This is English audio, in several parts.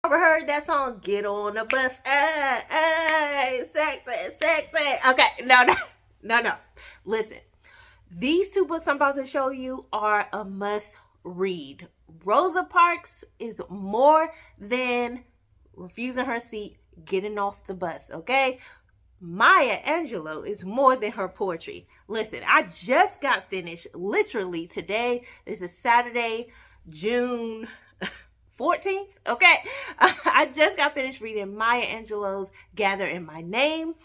Ever heard that song? Get on the bus. Hey, hey, sexy, sexy. Okay, no. Listen, these two books I'm about to show you are a must read. Rosa Parks is more than refusing her seat, getting off the bus, okay? Maya Angelou is more than her poetry. Listen, I just got finished literally today. This is Saturday, June 14th. Okay. I just got finished reading Maya Angelou's Gather in My Name.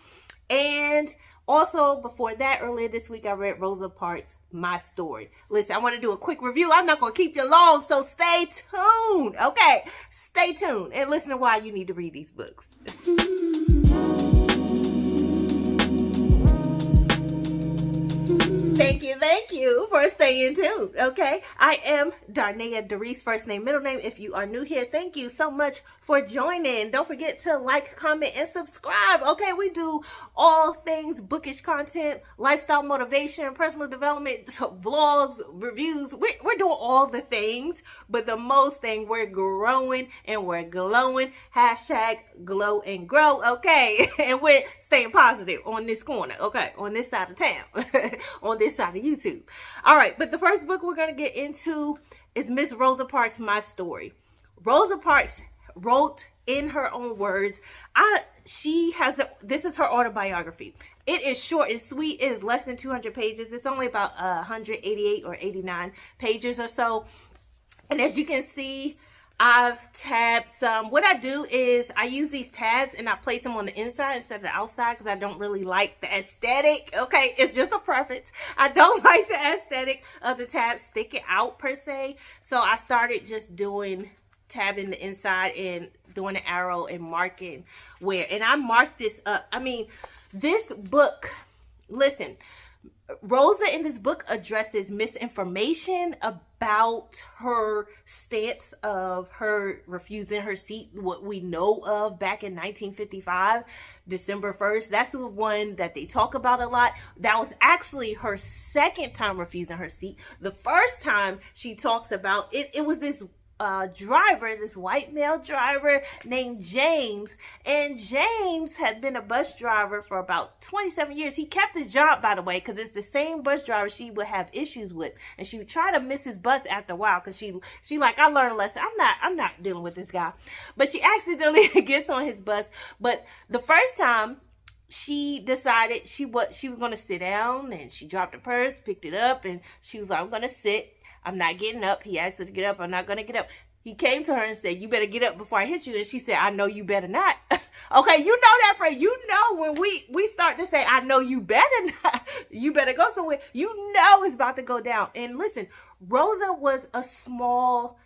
And also before that, earlier this week, I read Rosa Parks' My Story. Listen, I want to do a quick review. I'm not going to keep you long, so stay tuned. Okay. Stay tuned and listen to why you need to read these books. Thank you for staying tuned, okay? I am Darnaya, Darice, first name, middle name. If you are new here, thank you so much for joining. Don't forget to like, comment, and subscribe, okay? We do all things bookish content, lifestyle motivation, personal development, vlogs, reviews. We're doing all the things, but the most thing, we're growing and we're glowing. Hashtag glow and grow, okay? And we're staying positive on this corner, okay? On this side of town, on this side of YouTube. All right, but the first book we're going to get into is Miss Rosa Parks' My Story. Rosa Parks wrote in her own words. This is her autobiography. It is short and sweet. It is less than 200 pages. It's only about 188 or 89 pages or so. And as you can see, I've tabbed some. What I do is I use these tabs and I place them on the inside instead of the outside because I don't really like the aesthetic. Okay, it's just a preference. I don't like the aesthetic of the tabs sticking out per se. So I started just doing tabbing the inside and doing an arrow and marking where. And I marked this up. I mean, this book, listen, Rosa in this book addresses misinformation about her stance of her refusing her seat, what we know of back in 1955, December 1st. That's the one that they talk about a lot. That was actually her second time refusing her seat. The first time she talks about it was this driver, this white male driver named James, and James had been a bus driver for about 27 years. He kept his job, by the way, because it's the same bus driver she would have issues with, and she would try to miss his bus after a while because she like, I learned a lesson. I'm not dealing with this guy. But she accidentally gets on his bus. But the first time, she decided she was going to sit down, and she dropped her purse, picked it up, and she was like, I'm going to sit. I'm not getting up. He asked her to get up. I'm not going to get up. He came to her and said, you better get up before I hit you. And she said, I know you better not. Okay, you know that phrase. You know when we start to say, I know you better not. You better go somewhere. You know it's about to go down. And listen, Rosa was a small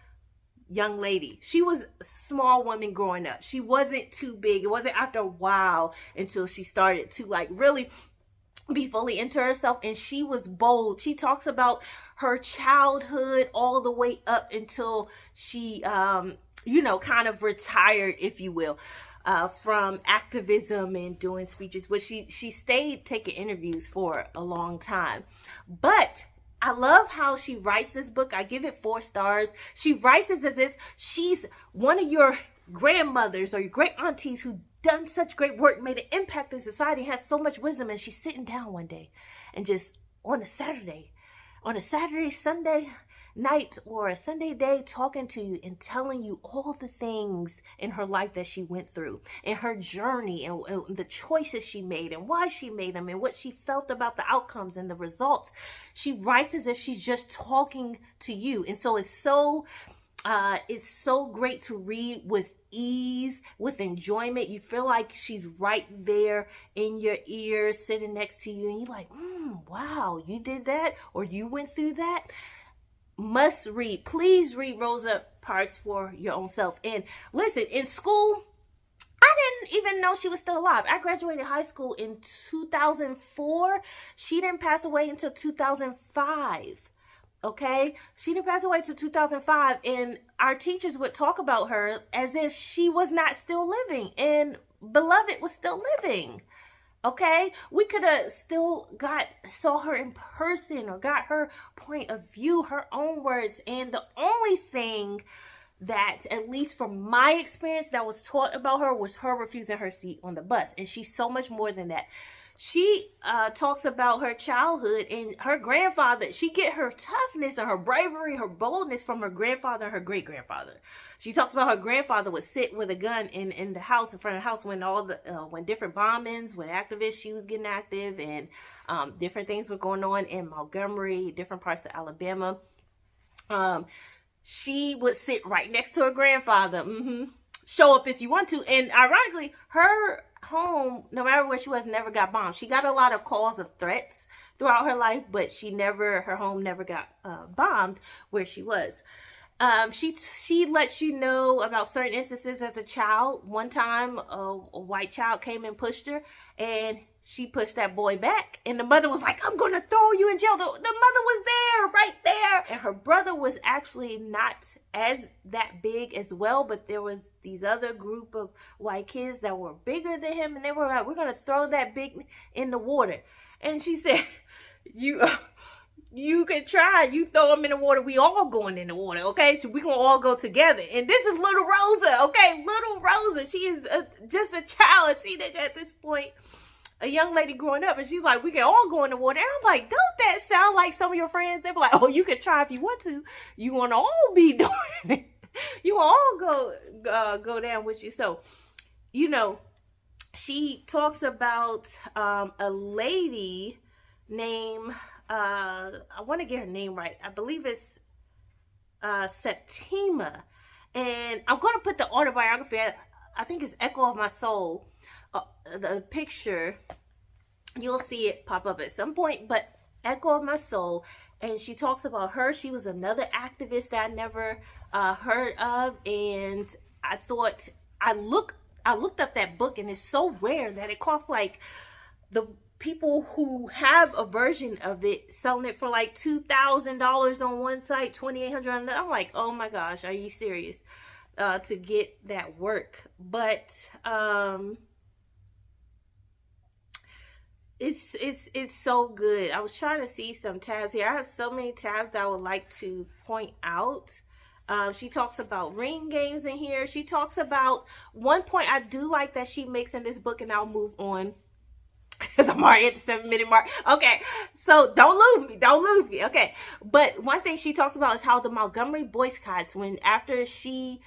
young lady. She was a small woman growing up. She wasn't too big. It wasn't after a while until she started to like really be fully into herself, and she was bold. She talks about her childhood all the way up until she kind of retired, if you will, from activism and doing speeches, but she stayed taking interviews for a long time. But I love how she writes this book. I give it 4 stars. She writes it as if she's one of your grandmothers or your great aunties who done such great work, made an impact in society, has so much wisdom, and she's sitting down one day and just on a Saturday, Sunday night, or a Sunday day, talking to you and telling you all the things in her life that she went through and her journey and the choices she made and why she made them and what she felt about the outcomes and the results. She writes as if she's just talking to you. And so it's so great to read with ease, with enjoyment. You feel like she's right there in your ear, sitting next to you, and you're like, wow, you did that, or you went through that. Must read. Please read Rosa Parks for your own self. And listen, in school, I didn't even know she was still alive. I graduated high school in 2004. She didn't pass away until 2005. Okay, she didn't pass away till 2005, and our teachers would talk about her as if she was not still living and Beloved was still living. Okay, we could have still saw her in person or got her point of view, her own words. And the only thing that, at least from my experience, that was taught about her was her refusing her seat on the bus. And she's so much more than that. She talks about her childhood and her grandfather. She get her toughness and her bravery, her boldness from her grandfather and her great-grandfather. She talks about her grandfather would sit with a gun in the house, in front of the house, when when different bombings, when activists, she was getting active, and different things were going on in Montgomery, different parts of Alabama. She would sit right next to her grandfather. Show up if you want to. And ironically, her home, no matter where she was, never got bombed. She got a lot of calls of threats throughout her life, but her home never got bombed where she was. She lets you know about certain instances as a child. One time, a white child came and pushed her, and she pushed that boy back. And the mother was like, I'm going to throw you in jail. The mother was there, right there. And her brother was actually not as that big as well, but there was these other group of white kids that were bigger than him, and they were like, we're going to throw that big in the water. And she said, you can try. You throw them in the water. We all going in the water, okay? So we gonna all go together. And this is little Rosa, okay? Little Rosa. She is just a child, a teenager at this point, a young lady growing up, and she's like, we can all go in the water. And I'm like, don't that sound like some of your friends? They be like, oh, you can try if you want to. You want to all be doing it. You all go down with you. So, she talks about a lady named, I want to get her name right. I believe it's Septima. And I'm going to put the autobiography, I think it's Echo of My Soul, the picture. You'll see it pop up at some point, but Echo of My Soul. And she talks about her. She was another activist that I never heard of. And I thought, I looked up that book, and it's so rare that it costs like the people who have a version of it selling it for like $2,000 on one site, $2,800 on another. I'm like, oh my gosh, are you serious? To get that work. But it's so good. I was trying to see some tabs here. I have so many tabs that I would like to point out. She talks about ring games in here. She talks about one point I do like that she makes in this book, and I'll move on because I'm already at the 7-minute mark. Okay, so don't lose me. Okay, but one thing she talks about is how the Montgomery boycotts, after she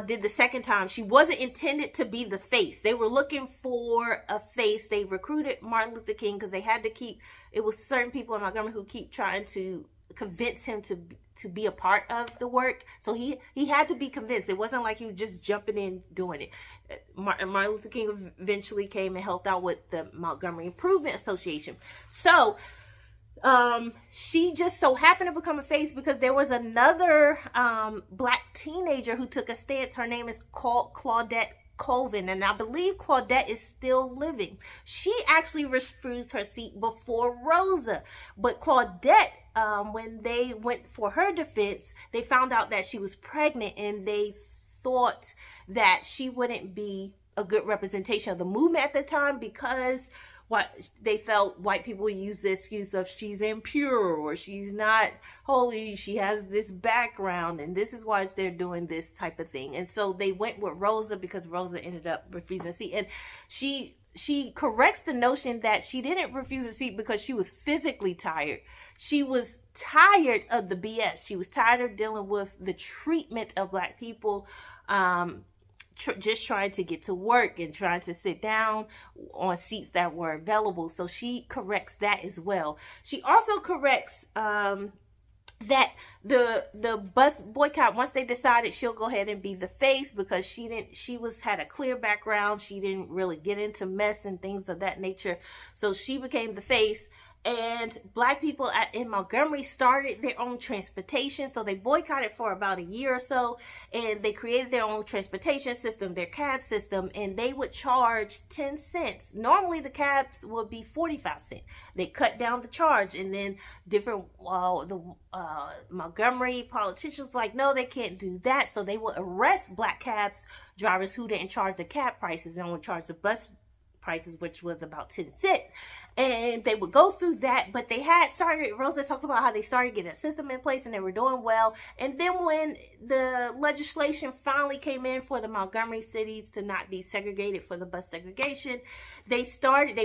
did the second time, she wasn't intended to be the face. They were looking for a face. They recruited Martin Luther King because they had to it was certain people in Montgomery who keep trying to convince him to be a part of the work. So he had to be convinced. It wasn't like he was just jumping in doing it. Martin Luther King eventually came and helped out with the Montgomery Improvement Association. So she just so happened to become a face because there was another black teenager who took a stance. Her name is called Claudette Colvin, and I believe Claudette is still living. She actually refused her seat before Rosa, but Claudette, when they went for her defense, they found out that she was pregnant, and they thought that she wouldn't be a good representation of the movement at the time because they felt white people would use the excuse of she's impure or she's not holy, she has this background, and this is why they're doing this type of thing. And so they went with Rosa because Rosa ended up refusing a seat. And she corrects the notion that she didn't refuse a seat because she was physically tired. She was tired of the BS. She was tired of dealing with the treatment of black people, just trying to get to work and trying to sit down on seats that were available. So she corrects that as well. She also corrects that the bus boycott, once they decided she'll go ahead and be the face because she had a clear background. She didn't really get into mess and things of that nature. So she became the face. And black people in Montgomery started their own transportation. So they boycotted for about a year or so. And they created their own transportation system, their cab system. And they would charge 10 cents. Normally the cabs would be 45 cents. They cut down the charge. And then Montgomery politicians like, no, they can't do that. So they would arrest black cabs drivers who didn't charge the cab prices and only charge the bus prices, which was about 10 cents. And they would go through that, but they had started, Rosa talked about how they started getting a system in place and they were doing well. And then when the legislation finally came in for the Montgomery cities to not be segregated for the bus segregation, they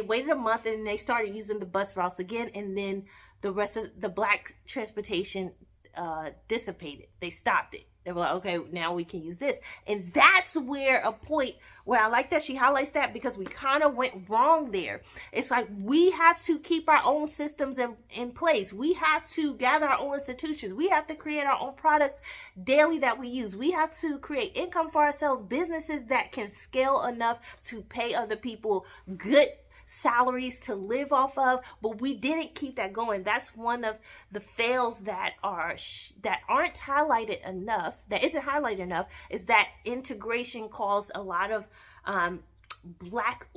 waited a month and they started using the bus routes again. And then the rest of the black transportation dissipated. They stopped it. They were like, okay, now we can use this. And that's where a point where I like that she highlights that, because we kind of went wrong there. It's like we have to keep our own systems in place. We have to gather our own institutions. We have to create our own products daily that we use. We have to create income for ourselves, businesses that can scale enough to pay other people good salaries to live off of, but we didn't keep that going. That's one of the fails that aren't highlighted enough, that isn't highlighted enough, is that integration caused a lot of black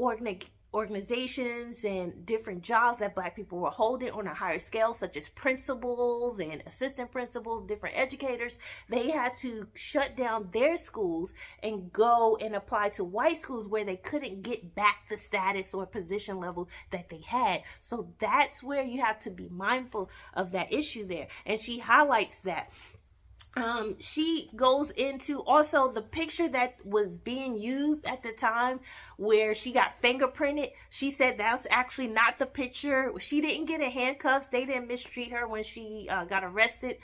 organizations and different jobs that black people were holding on a higher scale, such as principals and assistant principals, different educators. They had to shut down their schools and go and apply to white schools where they couldn't get back the status or position level that they had. So that's where you have to be mindful of that issue there. And she highlights that. She goes into also the picture that was being used at the time where she got fingerprinted. She said that's actually not the picture. She didn't get in handcuffs. They didn't mistreat her when she got arrested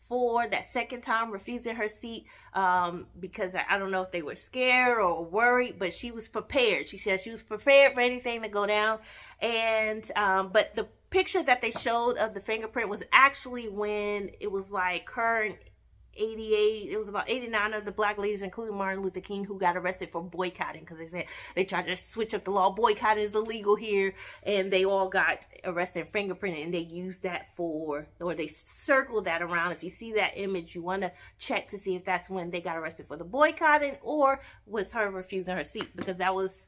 for that second time refusing her seat, because I don't know if they were scared or worried, but she was prepared. She said she was prepared for anything to go down. And but the picture that they showed of the fingerprint was actually when it was like her and 88, it was about 89 of the black leaders, including Martin Luther King, who got arrested for boycotting, because they said they tried to switch up the law. Boycotting is illegal here, and they all got arrested and fingerprinted, and they used that or they circled that around. If you see that image, you want to check to see if that's when they got arrested for the boycotting or was her refusing her seat, because that was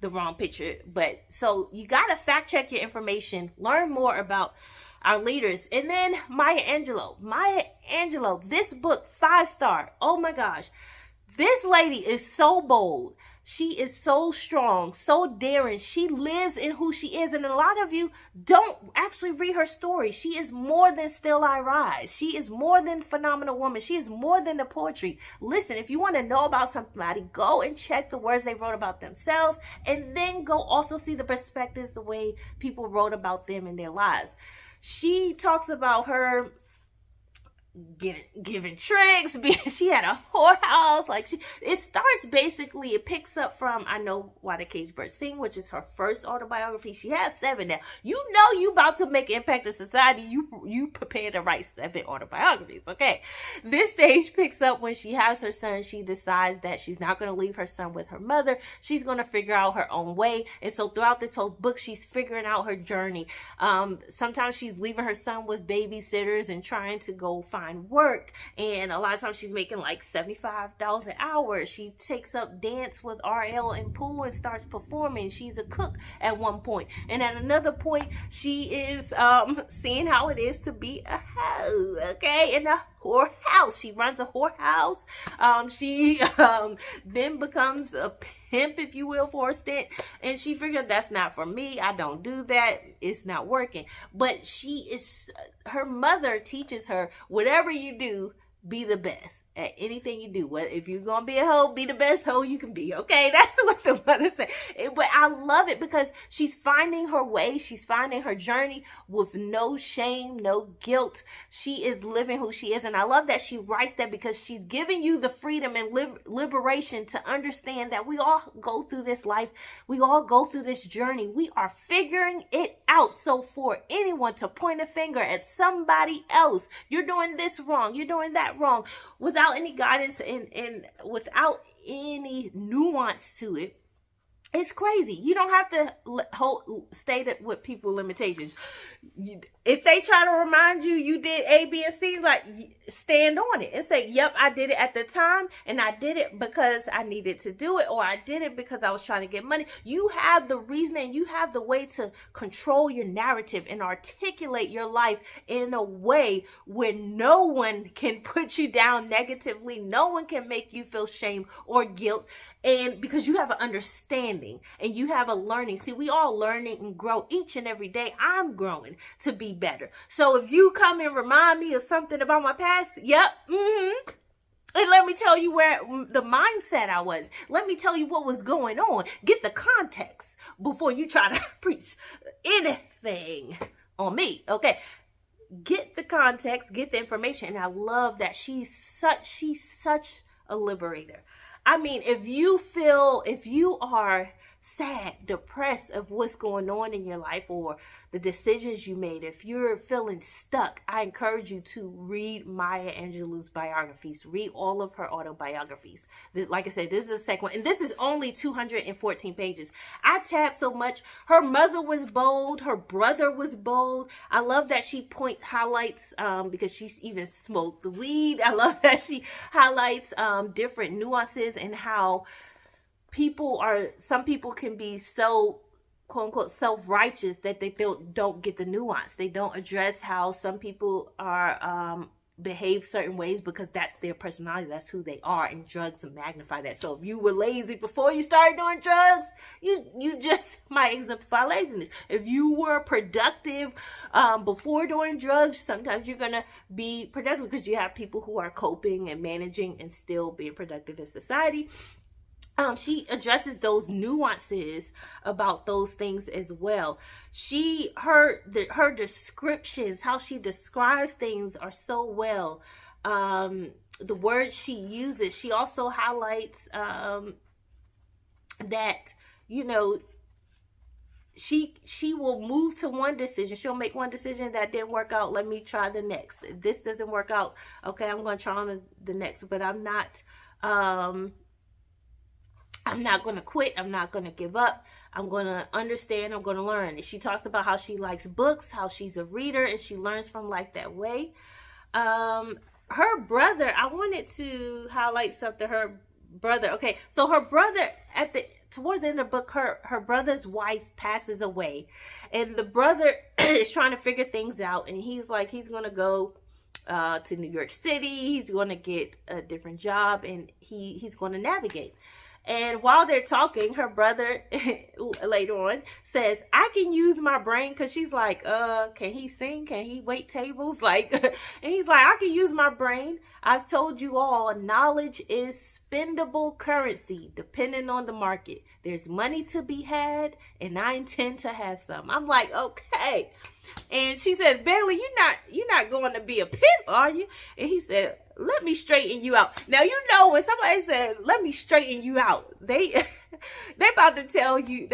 the wrong picture. But so you got to fact check your information, learn more about our leaders. And then Maya Angelou, this book, 5-star. Oh my gosh, this lady is so bold. She is so strong, so daring. She lives in who she is. And a lot of you don't actually read her story. She is more than Still I Rise. She is more than Phenomenal Woman. She is more than the poetry. Listen, if you want to know about somebody, go and check the words they wrote about themselves, and then go also see the perspectives, the way people wrote about them in their lives. She talks about her giving tricks. She had a whorehouse. Like it starts basically, it picks up from I Know Why the Caged Birds Sing, which is her first autobiography. She has 7 now. You know you about to make an impact in society. You prepare to write 7 autobiographies. Okay. This stage picks up when she has her son. She decides that she's not going to leave her son with her mother. She's going to figure out her own way. And so throughout this whole book, she's figuring out her journey. Sometimes she's leaving her son with babysitters and trying to go find work, and a lot of times she's making like $75 an hour. She takes up dance with RL and pool and starts performing. She's a cook at one point, and at another point she is seeing how it is to be a hoe, okay, in a whorehouse. She runs a whorehouse. She then becomes a pimp, if you will, for a stint, and she figured that's not for me. I don't do that. It's not working. But her mother teaches her, whatever you do, be the best at anything you do. If you're gonna be a hoe, be the best hoe you can be. Okay, that's what the mother said. But I love it because she's finding her way. She's finding her journey with no shame, no guilt. She is living who she is, and I love that she writes that because she's giving you the freedom and liberation to understand that we all go through this life. We all go through this journey. We are figuring it out. So for anyone to point a finger at somebody else, you're doing this wrong, you're doing that wrong, without any guidance and without any nuance to it, it's crazy. You don't have to state it with people limitations. If they try to remind you you did A, B, and C, like, stand on it and say, yep, I did it at the time, and I did it because I needed to do it, or I did it because I was trying to get money. You have the reason, and you have the way to control your narrative and articulate your life in a way where no one can put you down negatively. No one can make you feel shame or guilt. And because you have an understanding and you have a learning. See, we all learning and grow each and every day. I'm growing to be better. So if you come and remind me of something about my past, yep, and let me tell you where the mindset I was. Let me tell you what was going on. Get the context before you try to preach anything on me, okay? Get the context, get the information. And I love that she's such a liberator. I mean, if you are sad, depressed of what's going on in your life or the decisions you made, if you're feeling stuck, I encourage you to read Maya Angelou's biographies. Read all of her autobiographies. Like I said, this is the second one, and this is only 214 pages. I tabbed so much. Her mother was bold. Her brother was bold. I love that she highlights, because she's even smoked the weed. I love that she highlights different nuances and how some people can be so quote unquote self-righteous that they don't get the nuance. They don't address how some people are behave certain ways because that's their personality, that's who they are, and drugs magnify that. So if you were lazy before you started doing drugs, you just might exemplify laziness. If you were productive before doing drugs, sometimes you're gonna be productive because you have people who are coping and managing and still being productive in society. She addresses those nuances about those things as well. Her descriptions, how she describes things are so well. The words she uses, she also highlights that, you know, she will move to one decision. She'll make one decision that didn't work out. Let me try the next. If this doesn't work out, okay, I'm going to try on the next, but I'm not going to quit. I'm not going to give up. I'm going to understand. I'm going to learn. And she talks about how she likes books, how she's a reader, and she learns from life that way. Her brother, I wanted to highlight something. Her brother. Okay, so her brother, towards the end of the book, her brother's wife passes away. And the brother is trying to figure things out. And he's like, he's going to go to New York City. He's going to get a different job. And he's going to navigate. And while they're talking, her brother later on says, I can use my brain, because she's like, can he sing? Can he wait tables? Like, and he's like, I can use my brain. I've told you all, knowledge is spendable currency depending on the market. There's money to be had, and I intend to have some. I'm like, okay. And she says, Bailey, you're not going to be a pimp, are you? And he said, let me straighten you out. Now, you know, when somebody said, let me straighten you out, they're about to tell you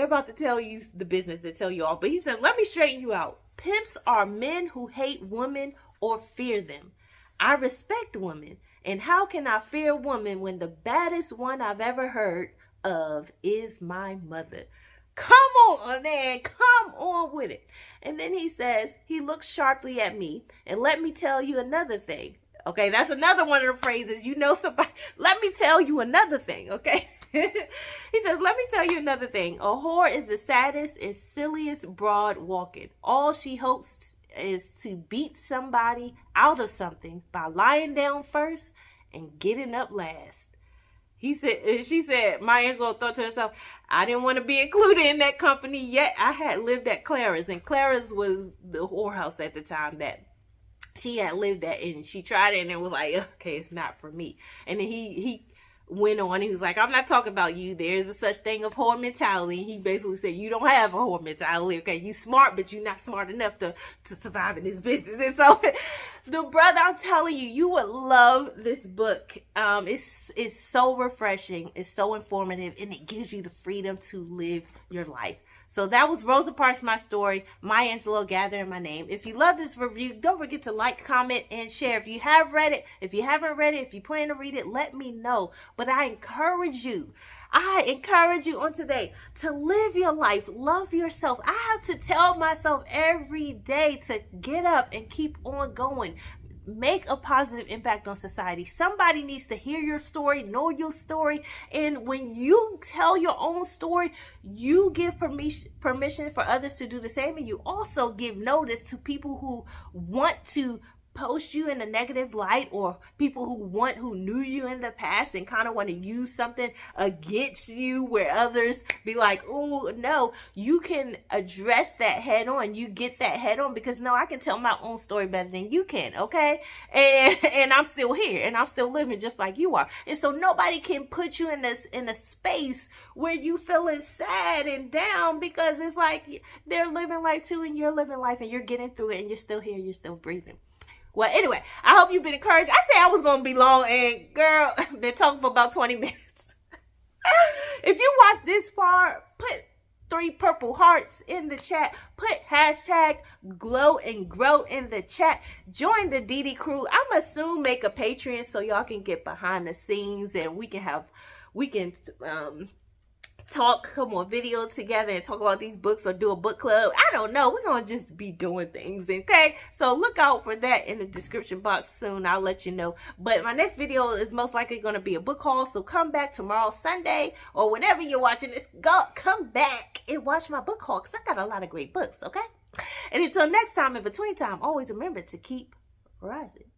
the business, to tell you all. But he said, let me straighten you out. Pimps are men who hate women or fear them. I respect women. And how can I fear a woman when the baddest one I've ever heard of is my mother? Come on, man. Come on with it. And then he says, he looks sharply at me, and let me tell you another thing. Okay, that's another one of the phrases. You know somebody, let me tell you another thing, okay? He says, let me tell you another thing. A whore is the saddest and silliest broad walking. All she hopes is to beat somebody out of something by lying down first and getting up last. She said, Maya Angelou thought to herself, I didn't want to be included in that company yet. I had lived at Clara's, and Clara's was the whorehouse at the time that she had lived at, and she tried it and it was like, okay, it's not for me. And then he went on, he was like, I'm not talking about you. There's a such thing of whore mentality. And he basically said, you don't have a whore mentality. Okay, you smart, but you're not smart enough to survive in this business. And so the brother, I'm telling you, you would love this book. It's so refreshing. It's so informative, and it gives you the freedom to live your life. So that was Rosa Parks, My Story, Maya Angelou, Gathering My Name. If you love this review, don't forget to like, comment, and share. If you have read it, if you haven't read it, if you plan to read it, let me know. But I encourage you on today to live your life, love yourself. I have to tell myself every day to get up and keep on going. Make a positive impact on society. Somebody needs to hear your story, know your story. And when you tell your own story, you give permission for others to do the same. And you also give notice to people who want to post you in a negative light, or people who knew you in the past and kind of want to use something against you, where others be like, oh no, you can address that head on. You get that head on, because no, I can tell my own story better than you can, okay? And I'm still here, and I'm still living just like you are. And so nobody can put you in a space where you feeling sad and down, because it's like they're living life too, and you're living life, and you're getting through it, and you're still here, you're still breathing. Well, anyway, I hope you've been encouraged. I said I was going to be long, and girl, been talking for about 20 minutes. If you watch this far, put 3 purple hearts in the chat. Put hashtag glow and grow in the chat. Join the DD crew. I'm going to soon make a Patreon so y'all can get behind the scenes, and we can come on video together and talk about these books, or do a book club. I don't know. We're going to just be doing things, okay? So look out for that in the description box soon. I'll let you know. But my next video is most likely going to be a book haul. So come back tomorrow, Sunday, or whenever you're watching this, come back and watch my book haul, because I got a lot of great books, okay? And until next time, in between time, always remember to keep rising.